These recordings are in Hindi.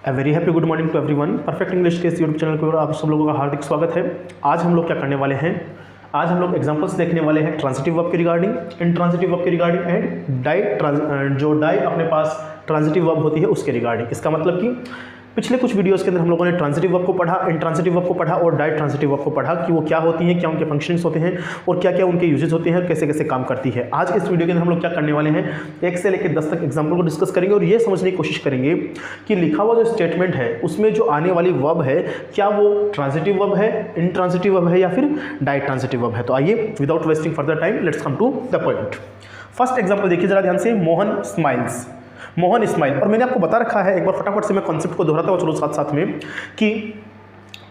A very happy good morning to everyone. Perfect English के इस यूट्यूब चैनल पर आप सब लोगों का हार्दिक स्वागत है। आज हम लोग क्या करने वाले हैं, आज हम लोग एग्जांपल्स देखने वाले हैं ट्रांजिटिव वर्ब के रिगार्डिंग, इंट्रांजिटिव वर्ब के रिगार्डिंग एंड जो डाई अपने पास ट्रांजिटिव वर्ब होती है उसके रिगार्डिंग। इसका मतलब कि पिछले कुछ वीडियोस के अंदर हम लोगों ने ट्रांजिटिव वर्ब को पढ़ा, इंट्रांजिटिव वर्ब को पढ़ा और डाई ट्रांजिटिव वर्ब को पढ़ा कि वो क्या होती हैं, क्या उनके फंक्शंस होते हैं और क्या क्या उनके यूजेस होते हैं, कैसे कैसे काम करती है। आज इस वीडियो के अंदर हम लोग क्या करने वाले हैं, 1 से लेकर 10 तक एग्जाम्पल को डिस्कस करेंगे और ये समझने की कोशिश करेंगे कि लिखा हुआ जो स्टेटमेंट है उसमें जो आने वाली वर्ब है क्या वो ट्रांजिटिव वर्ब है, इंट्रांजिटिव वर्ब है या फिर डाई ट्रांजिटिव वर्ब है। तो आइए without wasting further time let's come to the point. First example देखिए जरा ध्यान से, मोहन स्माइल्स। मोहन स्माइल, और मैंने आपको बता रखा है, एक बार फटाफट से मैं कॉन्सेप्ट को दोहराता हूँ चलो साथ साथ में, कि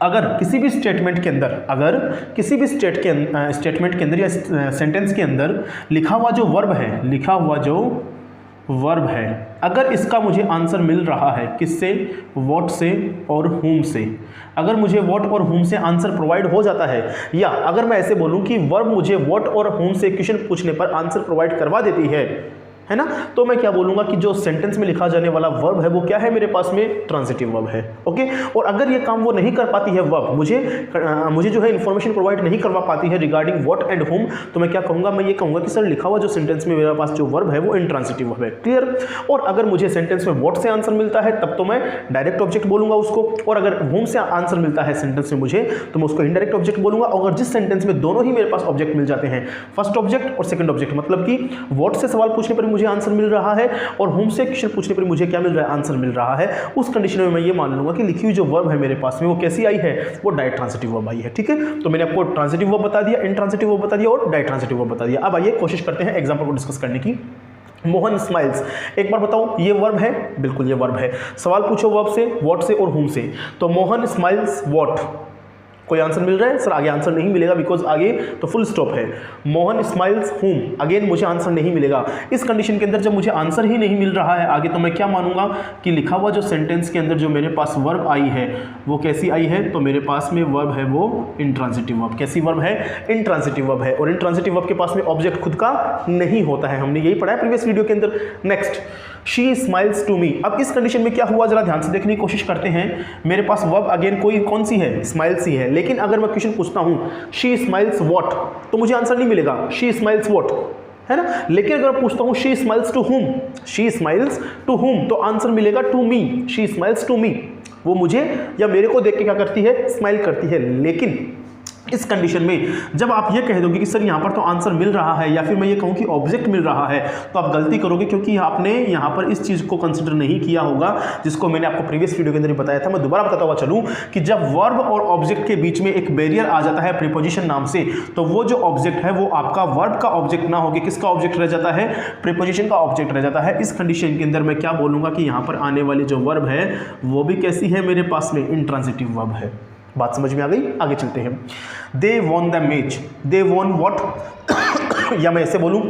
अगर किसी भी स्टेटमेंट के अंदर, अगर किसी भी स्टेटमेंट के अंदर या सेंटेंस के अंदर लिखा हुआ जो वर्ब है, लिखा हुआ जो वर्ब है, अगर इसका मुझे आंसर मिल रहा है किससे, व्हाट से और whom से, अगर मुझे व्हाट और whom से आंसर प्रोवाइड हो जाता है, या अगर मैं ऐसे बोलूं कि वर्ब मुझे व्हाट और whom से क्वेश्चन पूछने पर आंसर प्रोवाइड करवा देती है ना, तो मैं क्या बोलूंगा कि जो सेंटेंस में लिखा जाने वाला वर्ब है वो क्या है, मेरे पास में ट्रांजिटिव वर्ब है। ओके, और अगर ये काम वो नहीं कर पाती है वर्ब, मुझे जो है इंफॉर्मेशन प्रोवाइड नहीं करवा पाती है रिगार्डिंग व्हाट एंड होम, तो मैं क्या कहूंगा, मैं ये कहूंगा कि सर लिखा हुआ जो सेंटेंस में मेरे पास जो वर्ब है वो इंट्रांजिटिव वर्ब है। क्लियर। और अगर मुझे सेंटेंस में व्हाट से आंसर मिलता है तब तो मैं डायरेक्ट ऑब्जेक्ट बोलूंगा उसको, और अगर होम से आंसर मिलता है सेंटेंस में मुझे तो मैं उसको इनडायरेक्ट ऑब्जेक्ट बोलूंगा। और जिस सेंटेंस में दोनों ही मेरे पास ऑब्जेक्ट मिल जाते हैं, फर्स्ट ऑब्जेक्ट और सेकंड ऑब्जेक्ट, मतलब कि व्हाट से सवाल पूछने पर मुझे आंसर मिल रहा है और होम से क्वेश्चन पूछने पर मुझे क्या मिल रहा है, आंसर मिल रहा है, उस कंडीशन में मैं ये मान लूंगा कि लिखी हुई जो वर्ब है मेरे पास में वो कैसी आई है, वो डाई ट्रांजिटिव वर्ब आई है। ठीक है, तो मैंने आपको ट्रांजिटिव वर्ब बता दिया, इंट्रांजिटिव वर्ब बता दिया और डाई ट्रांजिटिव वर्ब बता दिया। अब आइए कोशिश करते हैं एग्जांपल को डिस्कस करने की। मोहन स्माइल्स, एक बार बताओ ये वर्ब है, बिल्कुल ये वर्ब है। सवाल पूछो वर्ब से, व्हाट से और होम से, तो मोहन स्माइल्स व्हाट, कोई आंसर मिल रहा है सर? आगे आंसर नहीं मिलेगा बिकॉज आगे तो फुल स्टॉप है। मोहन स्माइल्स होम, अगेन मुझे आंसर नहीं मिलेगा। इस कंडीशन के अंदर जब मुझे आंसर ही नहीं मिल रहा है आगे, तो मैं क्या मानूंगा कि लिखा हुआ जो सेंटेंस के अंदर जो मेरे पास वर्ब आई है वो कैसी आई है, तो मेरे पास में वर्ब है वो इंट्रांजिटिव वर्ब। कैसी वर्ब है? इंट्रांजिटिव वर्ब है। और इंट्रांजिटिव वर्ब के पास में ऑब्जेक्ट खुद का नहीं होता है, हमने यही पढ़ा है प्रीवियस वीडियो के अंदर। Next, she smiles to me. अब इस कंडीशन में क्या हुआ, जरा ध्यान से देखने की कोशिश करते हैं। मेरे पास वर्ब अगेन कौन सी है, स्माइल्स ही है, लेकिन अगर मैं क्वेश्चन पूछता हूं शी स्माइल्स व्हाट, तो मुझे आंसर नहीं मिलेगा शी स्माइल्स व्हाट, है ना। लेकिन अगर पूछता हूं she smiles to whom, she smiles to whom, तो आंसर मिलेगा to me, she smiles to me. वो मुझे या मेरे को देख के क्या करती है, स्माइल करती है। लेकिन इस कंडीशन में जब आप ये कह दोगे कि सर यहाँ पर तो आंसर मिल रहा है, या फिर मैं ये कहूँ कि ऑब्जेक्ट मिल रहा है, तो आप गलती करोगे, क्योंकि आपने यहाँ पर इस चीज़ को कंसिडर नहीं किया होगा जिसको मैंने आपको प्रीवियस वीडियो के अंदर बताया था। मैं दोबारा बताता हुआ चलूँ कि जब वर्ब और ऑब्जेक्ट के बीच में एक बैरियर आ जाता है प्रीपोजिशन नाम से, तो वो जो ऑब्जेक्ट है वो आपका वर्ब का ऑब्जेक्ट ना होकर किसका ऑब्जेक्ट रह जाता है, प्रीपोजिशन का ऑब्जेक्ट रह जाता है। इस कंडीशन के अंदर मैं क्या बोलूँगा कि यहाँ पर आने वाली जो वर्ब है वो भी कैसी है, मेरे पास में इंट्रांजिटिव वर्ब है। बात समझ में आ गई? आगे चलते हैं। They won the match, they won what या मैं ऐसे बोलूं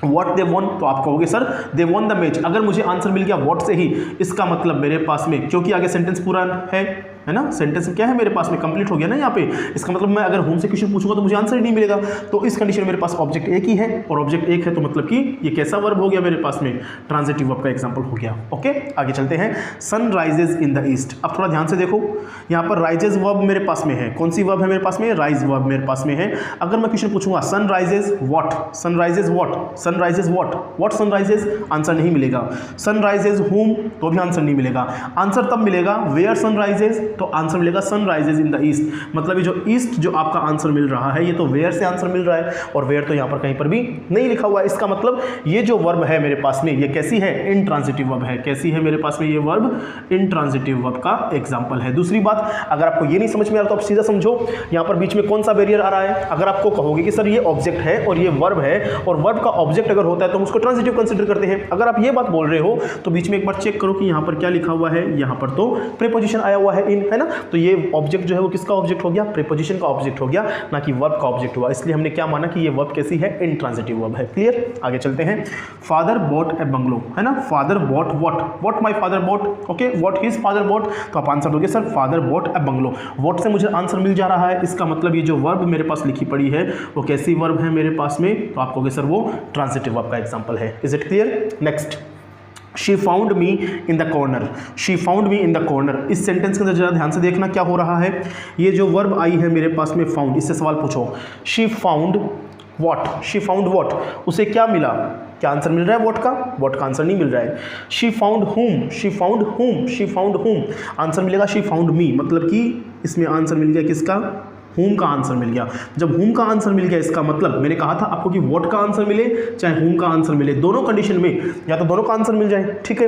व्हाट दे वॉन, तो आप कहोगे sir they won the match. अगर मुझे आंसर मिल गया व्हाट से ही, इसका मतलब मेरे पास में, क्योंकि आगे सेंटेंस पूरा है ना, सेंटेंस क्या है मेरे पास में, कंप्लीट हो गया ना यहाँ पे, इसका मतलब मैं अगर होम से क्वेश्चन पूछूंगा तो मुझे आंसर ही नहीं मिलेगा। तो इस कंडीशन में मेरे पास ऑब्जेक्ट एक ही है, और ऑब्जेक्ट एक है तो मतलब कि ये कैसा वर्ब हो गया मेरे पास में, ट्रांजिटिव वर्ब का एग्जांपल हो गया। ओके, आगे चलते हैं। Sun rises in the east. अब थोड़ा ध्यान से देखो, यहाँ पर राइजेज वर्ब मेरे पास में है, कौन सी वर्ब है मेरे पास में, राइज वर्ब मेरे पास में है। अगर मैं क्वेश्चन पूछूंगा sun rises what, sun rises what, sun rises what, what sun rises, answer नहीं मिलेगा। सन राइजेज होम, तो भी आंसर नहीं मिलेगा। आंसर तब मिलेगा वेयर सन राइजेज, तो आंसर मिलेगा sun rises in the east. मतलब ये जो ईस्ट जो आपका आंसर मिल रहा है ये तो वेयर से आंसर मिल रहा है, और वेयर तो यहाँ पर कहीं पर भी नहीं लिखा हुआ है। इसका मतलब ये जो वर्ब है मेरे पास में ये कैसी है, इंट्रांजिटिव वर्ब है। कैसी है मेरे पास में ये वर्ब, इंट्रांजिटिव वर्ब का एग्जांपल है। दूसरी बात, अगर आपको ये नहीं समझ में आ रहा तो आप सीधा समझो यहाँ पर बीच में कौन सा बैरियर आ रहा है। अगर आपको कहोगे कि सर ये ऑब्जेक्ट है और ये वर्ब है, और वर्ब का ऑब्जेक्ट अगर होता है तो हम उसको ट्रांजिटिव कंसीडर करते हैं। अगर आप ये बात बोल रहे हो तो बीच में एक बार चेक करो कि यहाँ पर क्या लिखा हुआ है, यहाँ पर तो प्रीपोजिशन आया हुआ है इन, है ना। तो ये ऑब्जेक्ट जो है वो किसका ऑब्जेक्ट हो गया, प्रीपोजिशन का ऑब्जेक्ट हो गया, ना कि वर्ब का ऑब्जेक्ट हुआ। इसलिए हमने क्या माना कि ये वर्ब कैसी है, इंट्रांजिटिव वर्ब है। क्लियर? आगे चलते हैं। फादर बॉट ए बंगलो, है ना। Father bought what, what my father bought, okay, what his father bought, तो आप आंसर दोगे sir father bought a bungalow. What से मुझे आंसर मिल जा रहा है, इसका मतलब ये जो वर्ब मेरे पास लिखी पड़ी है वो कैसी वर्ब है मेरे पास में, तो आप कहोगे सर वो ट्रांजिटिव वर्ब का एग्जांपल है। Is it clear? Next, she found me in the corner, she found me in the corner. इस सेंटेंस के अंदर जरा ध्यान से देखना क्या हो रहा है। ये जो वर्ब आई है मेरे पास में फाउंड, इससे सवाल पूछो she found what, she found what, उसे क्या मिला, क्या आंसर मिल रहा है वॉट का? वॉट का आंसर नहीं मिल रहा है। शी फाउंड हुम, शी फाउंड हुम, शी फाउंड हुम, आंसर मिलेगा शी फाउंड मी, मतलब कि इसमें आंसर मिल गया किसका? हुम का आंसर मिल गया। जब हुम का आंसर मिल गया इसका मतलब मैंने कहा था आपको कि वॉट का आंसर मिले चाहे हुम का आंसर मिले, दोनों कंडीशन में या तो दोनों का आंसर मिल जाए, ठीक है,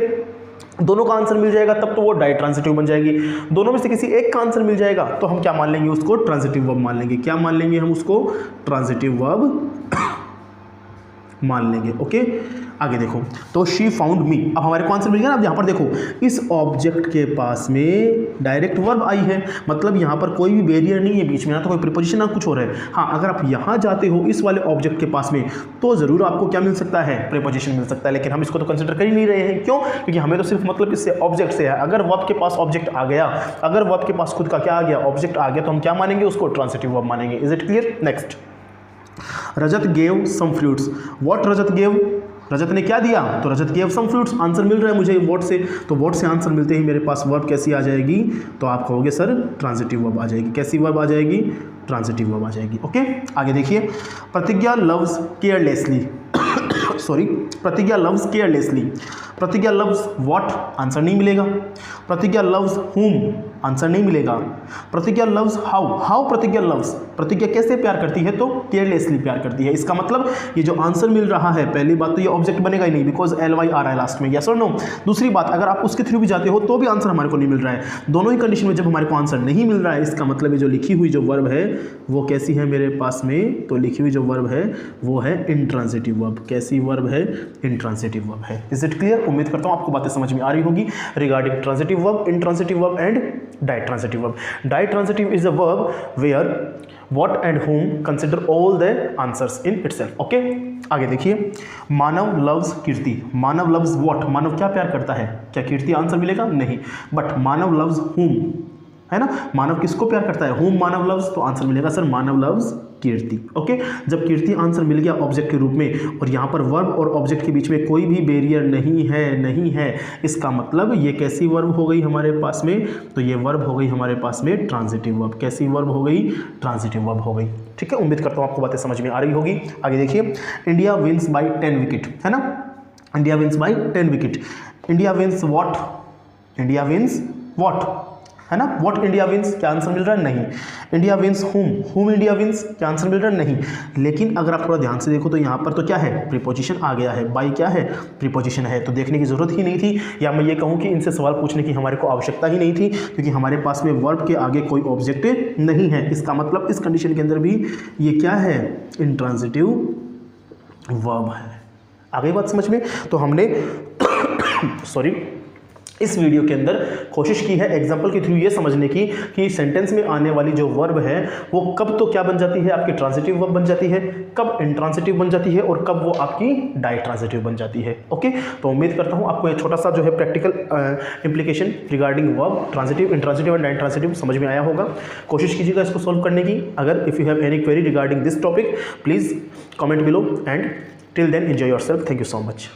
दोनों का आंसर मिल जाएगा तब तो वो डाई ट्रांजिटिव बन जाएगी। दोनों में से किसी एक का आंसर मिल जाएगा तो हम क्या मान लेंगे उसको? ट्रांजिटिव वर्ब मान लेंगे। क्या मान लेंगे हम उसको? ट्रांजिटिव वर्ब मान लेंगे। ओके, आगे देखो, तो शी फाउंड मी, अब हमारे को आंसर मिल गया ना। अब यहाँ पर देखो इस ऑब्जेक्ट के पास में डायरेक्ट वर्ब आई है, मतलब यहाँ पर कोई भी बैरियर नहीं है बीच में, ना तो कोई प्रीपोजिशन ना कुछ हो रहा है। हाँ, अगर आप यहाँ जाते हो इस वाले ऑब्जेक्ट के पास में तो ज़रूर आपको क्या मिल सकता है? प्रीपोजिशन मिल सकता है, लेकिन हम इसको तो कंसिडर कर ही नहीं रहे हैं। क्यों? क्योंकि हमें तो सिर्फ मतलब इससे ऑब्जेक्ट से है। अगर वर्ब के पास ऑब्जेक्ट आ गया, अगर वर्ब के पास खुद का क्या आ गया? ऑब्जेक्ट आ गया, तो हम क्या मानेंगे उसको? ट्रांजिटिव वर्ब मानेंगे। Is it clear? Next, Rajat gave some fruits, what Rajat gave, Rajat ने क्या दिया? तो Rajat gave some fruits, answer मिल रहा है मुझे व्हाट से, तो व्हाट से आंसर मिलते ही मेरे पास वर्ब कैसी आ जाएगी? तो आप कहोगे सर ट्रांजिटिव वर्ब आ जाएगी। कैसी वर्ब आ जाएगी? ट्रांजिटिव वर्ब आ जाएगी। ओके, आगे देखिए, प्रतिज्ञा लव्स केयरलेसली सॉरी, प्रतिज्ञा लव्स केयरलेसली, प्रतिज्ञा लव्स व्हाट, आंसर नहीं मिलेगा। प्रतिज्ञा लव्स हुम, आंसर नहीं मिलेगा। प्रतिज्ञा लव्स हाउ, हाउ प्रतिज्ञा लव्स, प्रतिज्ञा कैसे प्यार करती है? तो केयरलेसली प्यार करती है। इसका मतलब ये जो आंसर मिल रहा है, पहली बात तो ये ऑब्जेक्ट बनेगा ही नहीं, बिकॉज LY आ रहा है लास्ट में, यस और नो। दूसरी बात, अगर आप उसके थ्रू भी जाते हो तो भी आंसर हमारे को नहीं मिल रहा है। दोनों ही कंडीशन में जब हमारे को आंसर नहीं मिल रहा है, इसका मतलब ये जो लिखी हुई जो वर्ब है वो कैसी है मेरे पास में? तो लिखी हुई जो वर्ब है वो है इंट्रांजिटिव वर्ब। कैसी वर्ब है? इंट्रांजिटिव वर्ब है। Is it clear? उम्मीद करता हूँ आपको बातें समझ में आ रही होगी regarding transitive verb, intransitive verb and ditransitive verb. Ditransitive is a verb where what and whom consider all the answers in itself. Okay, आगे देखिए, Manav loves Kirti, Manav loves what, Manav क्या प्यार करता है? क्या कीर्ति आंसर मिलेगा? नहीं, बट मानव लव्स whom, है ना, मानव किसको प्यार करता है? whom मानव लव्स, तो आंसर मिलेगा सर मानव लव्स कीर्ति। ओके, जब कीर्ति आंसर मिल गया ऑब्जेक्ट के रूप में और यहाँ पर वर्ब और ऑब्जेक्ट के बीच में कोई भी बैरियर नहीं है, नहीं है, इसका मतलब ये कैसी वर्ब हो गई हमारे पास में? तो ये वर्ब हो गई हमारे पास में ट्रांजिटिव वर्ब। कैसी वर्ब हो गई? ट्रांजिटिव वर्ब हो गई। ठीक है, उम्मीद करता हूँ आपको बातें समझ में आ रही होगी। आगे देखिए, इंडिया विंस बाई 10 विकेट, है ना, India wins by 10 wicket. India wins what, India wins what, है ना, व्हाट इंडिया विंस, क्या आंसर मिल रहा है? नहीं। India wins whom, whom India wins, क्या आंसर मिल रहा है? नहीं। लेकिन अगर आप थोड़ा ध्यान से देखो तो यहाँ पर तो क्या है? प्रीपोजिशन आ गया है, बाई क्या है? प्रीपोजिशन है, तो देखने की जरूरत ही नहीं थी, या मैं ये कहूँ कि इनसे सवाल पूछने की हमारे को आवश्यकता ही नहीं थी, क्योंकि हमारे पास में वर्ब के आगे कोई ऑब्जेक्ट नहीं है। इसका मतलब इस कंडीशन के अंदर भी ये क्या है? इंट्रांजिटिव वर्ब है। आ गई बात समझ में? तो हमने सॉरी इस वीडियो के अंदर कोशिश की है एग्जाम्पल के थ्रू ये समझने की कि सेंटेंस में आने वाली जो वर्ब है वो कब तो क्या बन जाती है? आपकी ट्रांजिटिव वर्ब बन जाती है, कब इंट्रांजिटिव बन जाती है और कब वो आपकी डायट्रांजिटिव बन जाती है। ओके, तो उम्मीद करता हूँ आपको ये छोटा सा जो है practical implication regarding verb transitive, intransitive and ditransitive समझ में आया होगा। कोशिश कीजिएगा इसको सॉल्व करने की। अगर if you have any query regarding this topic please comment below and till then enjoy yourself. Thank you so much.